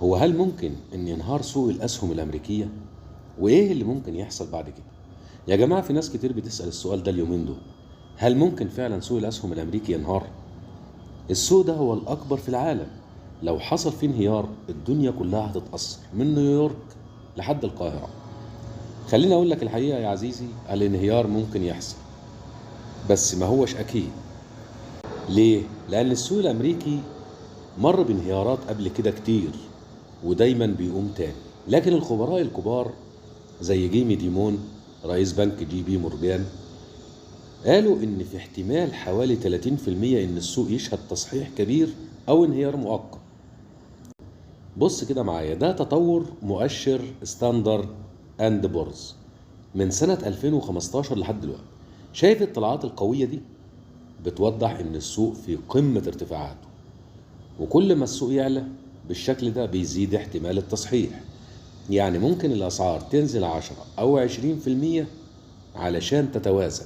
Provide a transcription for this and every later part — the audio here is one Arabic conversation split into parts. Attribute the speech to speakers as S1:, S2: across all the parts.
S1: هو هل ممكن ان ينهار سوق الاسهم الامريكيه؟ وايه اللي ممكن يحصل بعد كده؟ يا جماعه، في ناس كتير بتسال السؤال ده اليومين دول. هل ممكن فعلا سوق الاسهم الامريكي ينهار؟ السوق ده هو الاكبر في العالم. لو حصل فيه انهيار الدنيا كلها هتتاثر من نيويورك لحد القاهره. خليني اقول لك الحقيقه يا عزيزي، الانهيار ممكن يحصل بس ما هوش اكيد. ليه؟ لان السوق الامريكي مر بانهيارات قبل كده كتير ودايما بيقوم تاني. لكن الخبراء الكبار زي جيمي ديمون رئيس بنك جي بي مورجان قالوا ان في احتمال حوالي 30% ان السوق يشهد تصحيح كبير او انهيار مؤقت. بص كده معايا، ده تطور مؤشر ستاندرد اند بورز من سنة 2015 لحد دلوقتي. شايف الطلعات القوية دي؟ بتوضح ان السوق في قمة ارتفاعاته، وكل ما السوق يعلى بالشكل ده بيزيد احتمال التصحيح. يعني ممكن الأسعار تنزل 10 أو 20% علشان تتوازن،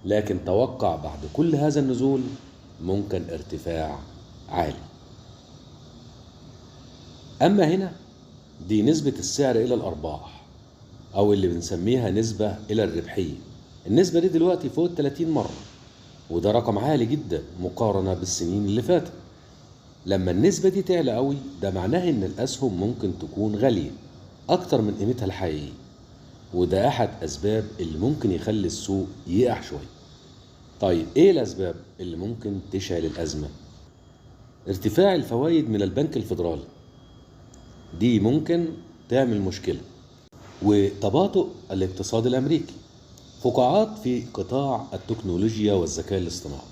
S1: لكن توقع بعد كل هذا النزول ممكن ارتفاع عالي. أما هنا دي نسبة السعر إلى الأرباح، أو اللي بنسميها نسبة إلى الربحية. النسبة دي دلوقتي فوق 30 مرة، وده رقم عالي جدا مقارنة بالسنين اللي فاتت. لما النسبة دي تعلى قوي ده معناه إن الأسهم ممكن تكون غالية أكتر من قيمتها الحقيقية، وده أحد أسباب اللي ممكن يخلي السوق يقع شوية. طيب إيه الأسباب اللي ممكن تشعل الأزمة؟ ارتفاع الفوائد من البنك الفيدرالي، دي ممكن تعمل مشكلة، وتباطؤ الاقتصاد الأمريكي، فقاعات في قطاع التكنولوجيا والذكاء الاصطناعي،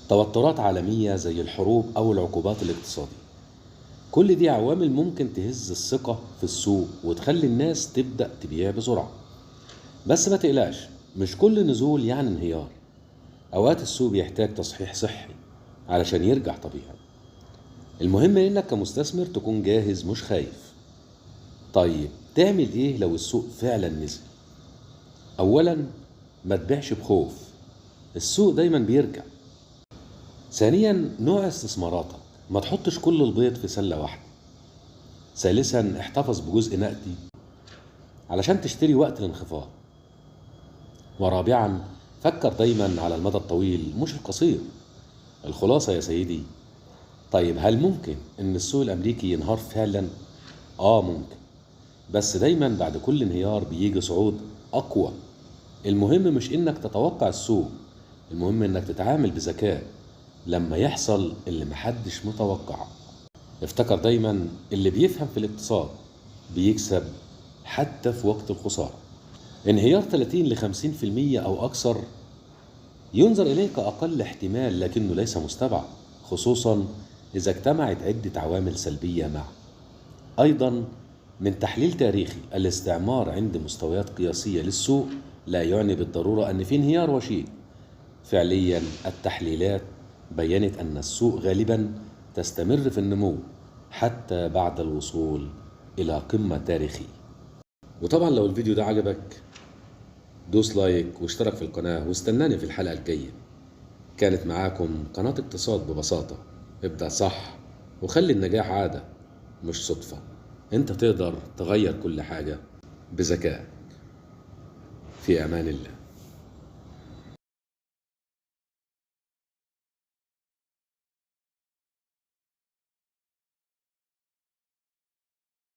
S1: توترات عالمية زي الحروب أو العقوبات الاقتصادية. كل دي عوامل ممكن تهز الثقة في السوق وتخلي الناس تبدأ تبيع بسرعة. بس ما تقلقش، مش كل نزول يعني انهيار. أوقات السوق بيحتاج تصحيح صحي علشان يرجع طبيعي. المهم إنك كمستثمر تكون جاهز مش خايف. طيب تعمل إيه لو السوق فعلا نزل؟ أولا، ما تبيعش بخوف، السوق دايما بيرجع. ثانيا، نوع استثماراتك، ما تحطش كل البيض في سلة واحدة. ثالثا، احتفظ بجزء نقدي علشان تشتري وقت الانخفاض. ورابعا، فكر دايما على المدى الطويل مش القصير. الخلاصة يا سيدي، طيب هل ممكن ان السوق الامريكي ينهار فعلا؟ ممكن، بس دايما بعد كل انهيار بيجي صعود اقوى. المهم مش انك تتوقع السوق، المهم انك تتعامل بذكاء لما يحصل اللي محدش متوقعه. افتكر دايما اللي بيفهم في الاقتصاد بيكسب حتى في وقت الخسارة. انهيار 30 ل 50% أو أكثر ينظر إليه كأقل احتمال، لكنه ليس مستبعد، خصوصا إذا اجتمعت عدة عوامل سلبية معه. أيضا من تحليل تاريخي، الاستعمار عند مستويات قياسية للسوق لا يعني بالضرورة أن في انهيار وشيء. فعليا التحليلات بيّنت أن السوق غالبا تستمر في النمو حتى بعد الوصول إلى قمة تاريخية. وطبعا لو الفيديو ده عجبك دوس لايك واشترك في القناة واستناني في الحلقة الجاية. كانت معاكم قناة اقتصاد ببساطة. ابدأ صح وخلي النجاح عادة مش صدفة. انت تقدر تغير كل حاجة بذكاء. في أمان الله.